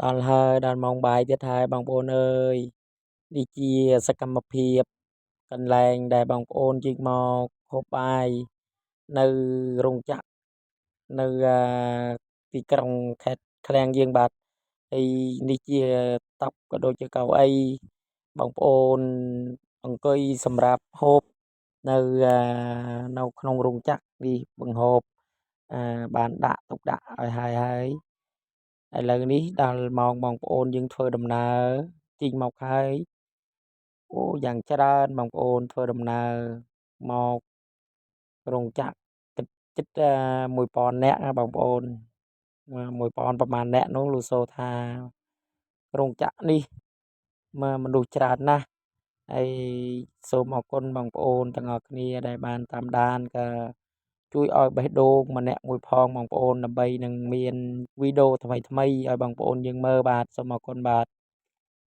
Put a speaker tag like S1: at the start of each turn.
S1: ដល់ហើយដល់ម៉ោងបាយទៀតហើយបងប្អូនអើយនេះជាសកម្មភាពកន្លែងដែលបងប្អូនយើងមកហូបបាយនៅរោងចក្រនៅទីក្រុងខេត្តឃ្លាំងយើងបាទហើយនេះជាតុក៏ដូចជាកៅអីបងប្អូនអង្គុយសម្រាប់ហូបនៅនៅក្នុងរោងចក្រនេះបង្ហូបបានដាក់ទុកដាក់ឲ្យហើយឥឡូវនេះដល់ម៉ោងបងប្អូនយើងធ្វើដំណើរចេញមកហើយអូយ៉ាងច្រើនបងប្អូនធ្វើដំណើរមករោងចក្រជិត1000នាក់ណាបងប្អូន1000ប្រមាណនាក់នោះលោកសូថារោងចក្រនេះមនុស្សច្រើនណាស់ហើយសូមអរគុណបងប្អូនទាំងអស់គ្នាដែលបានតាមដានក៏ជួយឲ្យបេះដូងម្នាក់មួយផងបងប្អូនដើម្បីនឹងមានវីដេអូថ្មីៗឲ្យបងប្អូនយើងមើលបាទសូមអរគុណបាទ